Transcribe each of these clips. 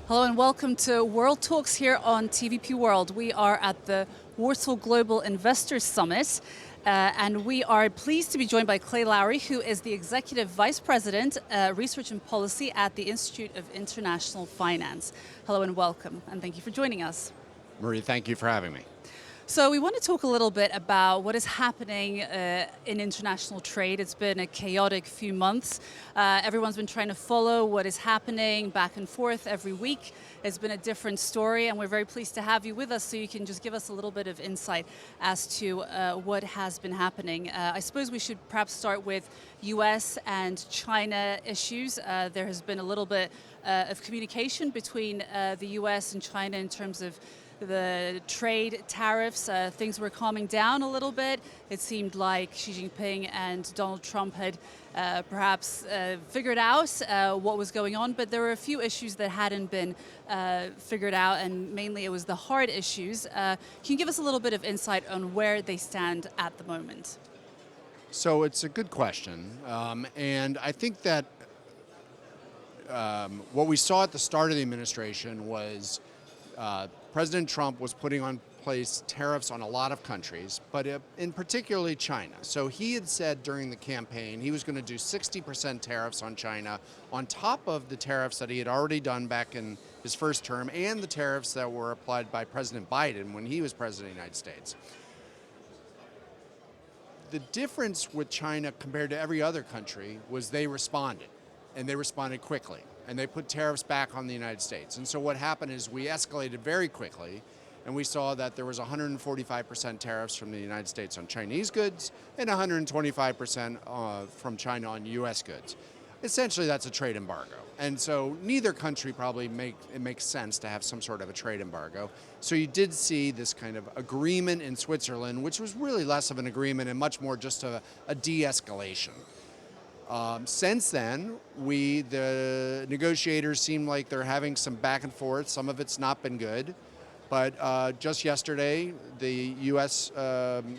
Hello and welcome to World Talks here on TVP World. We are at the Warsaw Global Investors Summit and we are pleased to be joined by Clay Lowery, who is the Executive Vice President, Research and Policy at the Institute of International Finance. Hello and welcome, and thank you for joining us. Marie, thank you for having me. So we want to talk a little bit about what is happening in international trade. It's been a chaotic few months. Everyone's been trying to follow what is happening back and forth every week. It's been a different story, and we're very pleased to have you with us so you can just give us a little bit of insight as to what has been happening. I suppose we should perhaps start with US and China issues. There has been a little bit of communication between the US and China in terms of the trade tariffs. Things were calming down a little bit. It seemed like Xi Jinping and Donald Trump had perhaps figured out what was going on, but there were a few issues that hadn't been figured out, and mainly it was the hard issues. Can you give us a little bit of insight on where they stand at the moment? So it's a good question, and I think that what we saw at the start of the administration was President Trump was putting on place tariffs on a lot of countries, but in particularly China. So he had said during the campaign he was going to do 60% tariffs on China on top of the tariffs that he had already done back in his first term and the tariffs that were applied by President Biden when he was president of the United States. The difference with China compared to every other country was they responded, and they responded quickly. And they put tariffs back on the United States. And so what happened is we escalated very quickly, and we saw that there was 145% tariffs from the United States on Chinese goods and 125% from China on US goods. Essentially, that's a trade embargo. And so neither country probably it makes sense to have some sort of a trade embargo. So you did see this kind of agreement in Switzerland, which was really less of an agreement and much more just a de-escalation. Since then, the negotiators seem like they're having some back and forth. Some of it's not been good. But just yesterday, the U.S.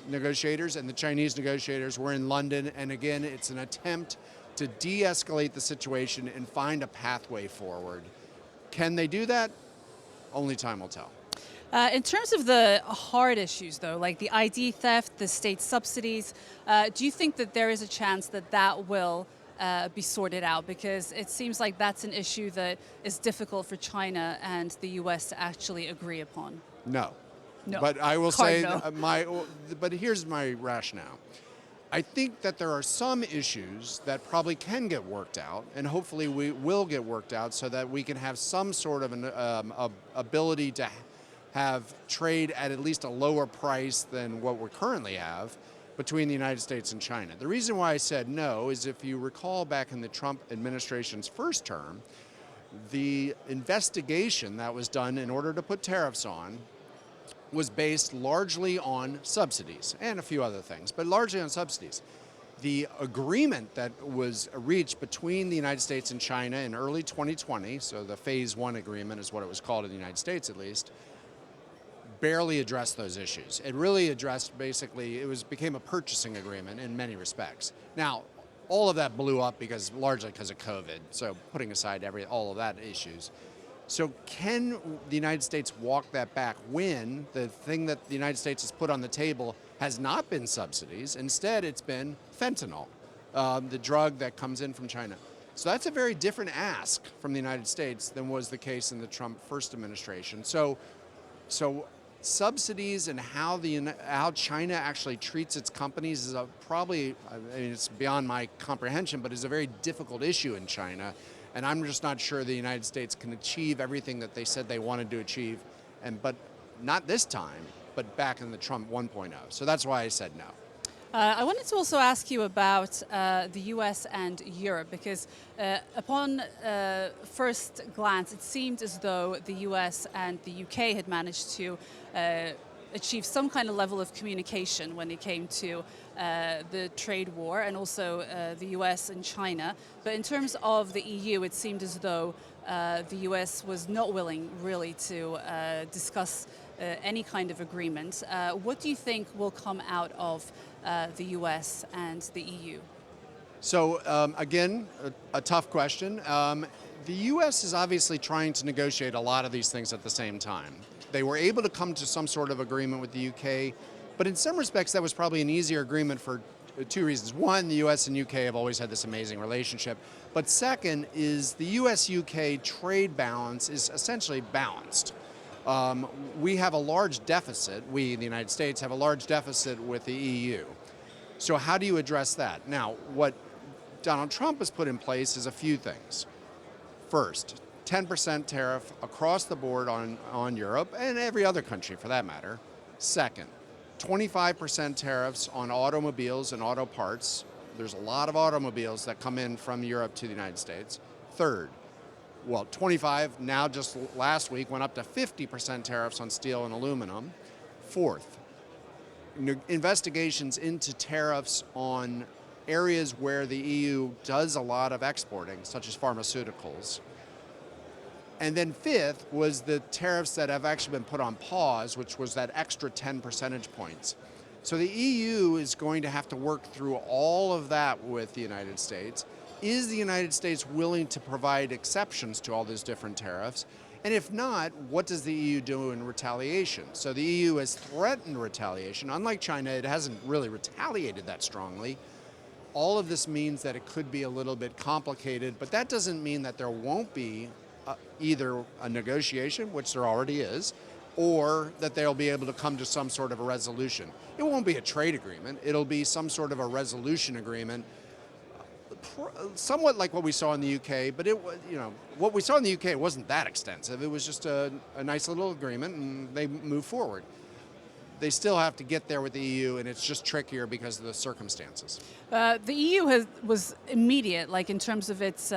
negotiators and the Chinese negotiators were in London. And again, it's an attempt to de-escalate the situation and find a pathway forward. Can they do that? Only time will tell. In terms of the hard issues, though, like the ID theft, the state subsidies, do you think that there is a chance that that will be sorted out? Because it seems like that's an issue that is difficult for China and the U.S. to actually agree upon. No. No. But I will say, no. But here's my rationale. I think that there are some issues that probably can get worked out, and hopefully we will get worked out so that we can have some sort of an ability to have trade at least a lower price than what we currently have between the United States and China. The reason why I said no is if you recall back in the Trump administration's first term, the investigation that was done in order to put tariffs on was based largely on subsidies and a few other things, but largely on subsidies. The agreement that was reached between the United States and China in early 2020, so the Phase 1 agreement is what it was called in the United States at least, barely addressed those issues. It really addressed basically, became a purchasing agreement in many respects. Now, all of that blew up largely because of COVID, so putting aside all of that issues. So can the United States walk that back when the thing that the United States has put on the table has not been subsidies, instead it's been fentanyl, the drug that comes in from China. So that's a very different ask from the United States than was the case in the Trump first administration. So subsidies and how China actually treats its companies is probably, it's beyond my comprehension, but is a very difficult issue in China. And I'm just not sure the United States can achieve everything that they said they wanted to achieve, but not this time, but back in the Trump 1.0. So that's why I said no. I wanted to also ask you about the US and Europe, because upon first glance, it seemed as though the US and the UK had managed to achieve some kind of level of communication when it came to the trade war, and also the US and China. But in terms of the EU, it seemed as though the US was not willing really to discuss any kind of agreement. What do you think will come out of the US and the EU? So again, a tough question. The U.S. is obviously trying to negotiate a lot of these things at the same time. They were able to come to some sort of agreement with the UK, but in some respects that was probably an easier agreement for two reasons. One, the US and UK have always had this amazing relationship, but second is the US-UK trade balance is essentially balanced. We have a large deficit, we, the United States, have a large deficit with the EU. So how do you address that? Now, what Donald Trump has put in place is a few things. First, 10% tariff across the board on Europe and every other country for that matter. Second, 25% tariffs on automobiles and auto parts. There's a lot of automobiles that come in from Europe to the United States. Third, 25, now just last week went up to 50% tariffs on steel and aluminum. Fourth, investigations into tariffs on areas where the EU does a lot of exporting, such as pharmaceuticals. And then fifth was the tariffs that have actually been put on pause, which was that extra 10 percentage points. So the EU is going to have to work through all of that with the United States. Is the United States willing to provide exceptions to all those different tariffs? And if not, what does the EU do in retaliation? So the EU has threatened retaliation. Unlike China, it hasn't really retaliated that strongly. All of this means that it could be a little bit complicated, but that doesn't mean that there won't be either a negotiation, which there already is, or that they'll be able to come to some sort of a resolution. It won't be a trade agreement. It'll be some sort of a resolution agreement, somewhat like what we saw in the UK, but what we saw in the UK wasn't that extensive. It was just a nice little agreement, and they moved forward. They still have to get there with the EU, and it's just trickier because of the circumstances. The EU was immediate, like in terms of its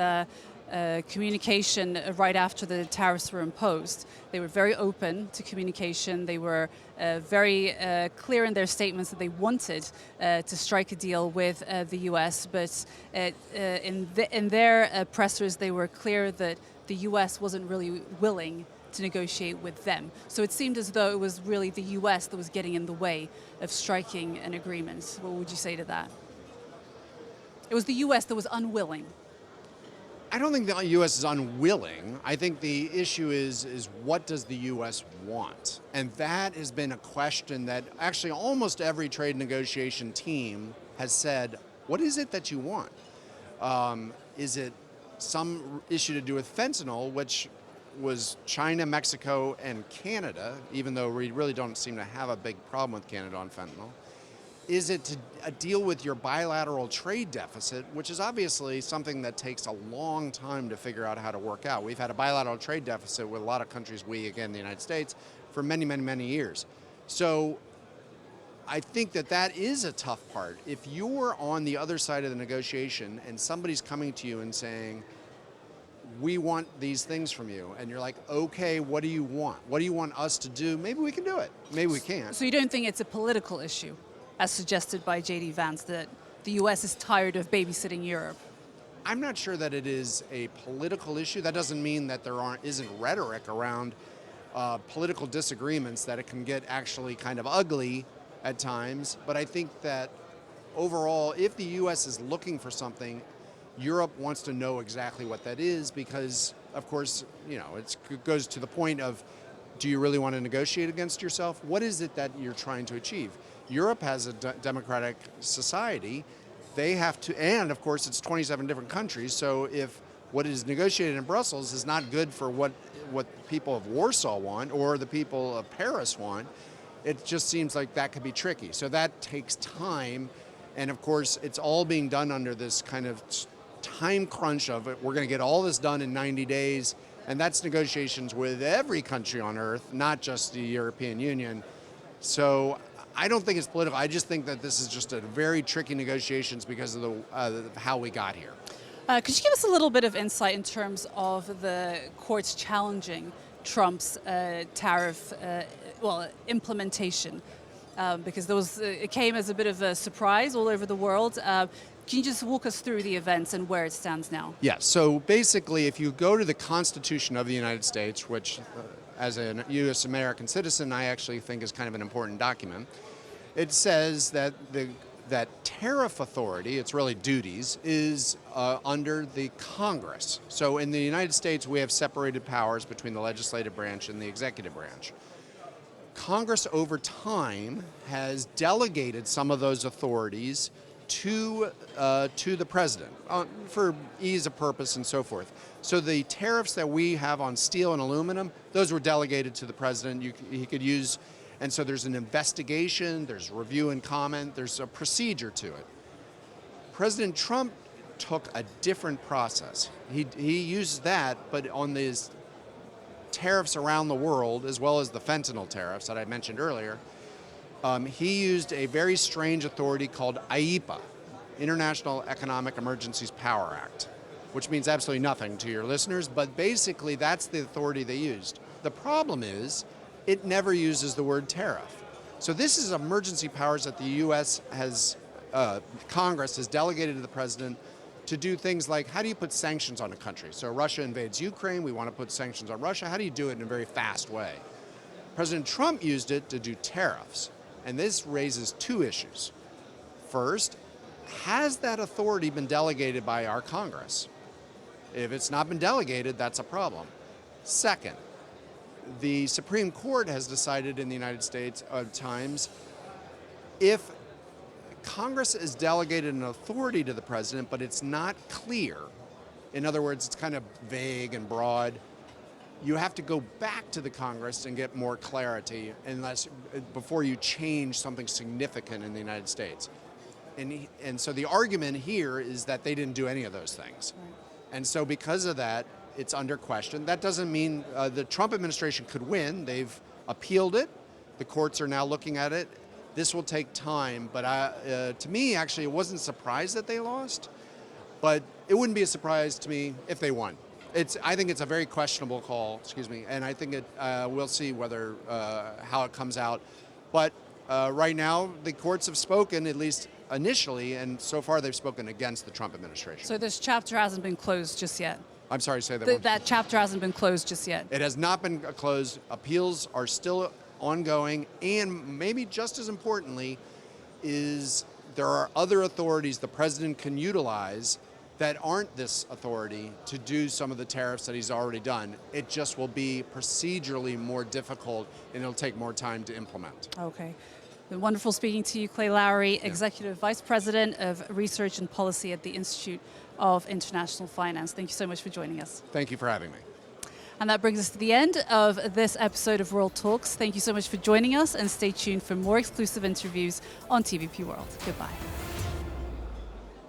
communication right after the tariffs were imposed. They were very open to communication. They were very clear in their statements that they wanted to strike a deal with the US, but in their pressers they were clear that the US wasn't really willing to negotiate with them. So it seemed as though it was really the US that was getting in the way of striking an agreement. What would you say to that? It was the US that was unwilling. I don't think the U.S. is unwilling. I think the issue is what does the U.S. want? And that has been a question that actually almost every trade negotiation team has said, what is it that you want? Is it some issue to do with fentanyl, which was China, Mexico, and Canada, even though we really don't seem to have a big problem with Canada on fentanyl? Is it to deal with your bilateral trade deficit, which is obviously something that takes a long time to figure out how to work out? We've had a bilateral trade deficit with a lot of countries, again, the United States, for many, many, many years. So I think that is a tough part. If you're on the other side of the negotiation and somebody's coming to you and saying, we want these things from you, and you're like, okay, what do you want? What do you want us to do? Maybe we can do it. Maybe we can't. So you don't think it's a political issue, as suggested by J.D. Vance, that the U.S. is tired of babysitting Europe? I'm not sure that it is a political issue. That doesn't mean that there isn't rhetoric around political disagreements, that it can get actually kind of ugly at times. But I think that overall, if the U.S. is looking for something, Europe wants to know exactly what that is because, of course, it goes to the point of, do you really want to negotiate against yourself? What is it that you're trying to achieve? Europe has a democratic society. They have to, and of course it's 27 different countries, so if what is negotiated in Brussels is not good for what people of Warsaw want or the people of Paris want, it just seems like that could be tricky. So that takes time, and of course it's all being done under this kind of time crunch of it. We're going to get all this done in 90 days, and that's negotiations with every country on earth, not just the European Union. So I don't think it's political. I just think that this is just a very tricky negotiations because of how we got here. Could you give us a little bit of insight in terms of the courts challenging Trump's tariff implementation? Because it came as a bit of a surprise all over the world. Can you just walk us through the events and where it stands now? Yeah, so basically if you go to the Constitution of the United States, which as a U.S. American citizen I actually think is kind of an important document, it says that that tariff authority, it's really duties, is under the Congress. So in the United States, we have separated powers between the legislative branch and the executive branch. Congress over time has delegated some of those authorities to the president for ease of purpose and so forth. So the tariffs that we have on steel and aluminum, those were delegated to the president. He could use, and so there's an investigation, there's review and comment, there's a procedure to it. President Trump took a different process. He used that, but on these tariffs around the world, as well as the fentanyl tariffs that I mentioned earlier, he used a very strange authority called IEEPA, International Economic Emergencies Power Act, which means absolutely nothing to your listeners, but basically that's the authority they used. The problem is, it never uses the word tariff. So this is emergency powers that the U.S. has, Congress has delegated to the president to do things like, how do you put sanctions on a country? So Russia invades Ukraine, we want to put sanctions on Russia. How do you do it in a very fast way? President Trump used it to do tariffs. And this raises two issues. First, has that authority been delegated by our Congress? If it's not been delegated, that's a problem. Second, the Supreme Court has decided in the United States at times, if Congress has delegated an authority to the president, but it's not clear, in other words, it's kind of vague and broad, you have to go back to the Congress and get more clarity before you change something significant in the United States. And so the argument here is that they didn't do any of those things. Right. And so because of that, it's under question. That doesn't mean the Trump administration could win. They've appealed it. The courts are now looking at it. This will take time, but to me, actually, it wasn't a surprise that they lost, but it wouldn't be a surprise to me if they won. I think it's a very questionable call, and I think we'll see whether how it comes out. But right now, the courts have spoken, at least initially, and so far they've spoken against the Trump administration. So this chapter hasn't been closed just yet? I'm sorry, say that. That chapter hasn't been closed just yet? It has not been closed. Appeals are still ongoing, and maybe just as importantly is there are other authorities the president can utilize that aren't this authority to do some of the tariffs that he's already done. It just will be procedurally more difficult and it'll take more time to implement. Okay. Been wonderful speaking to you, Clay Lowery, Executive Vice President of Research and Policy at the Institute of International Finance. Thank you so much for joining us. Thank you for having me. And that brings us to the end of this episode of World Talks. Thank you so much for joining us, and stay tuned for more exclusive interviews on TVP World. Goodbye.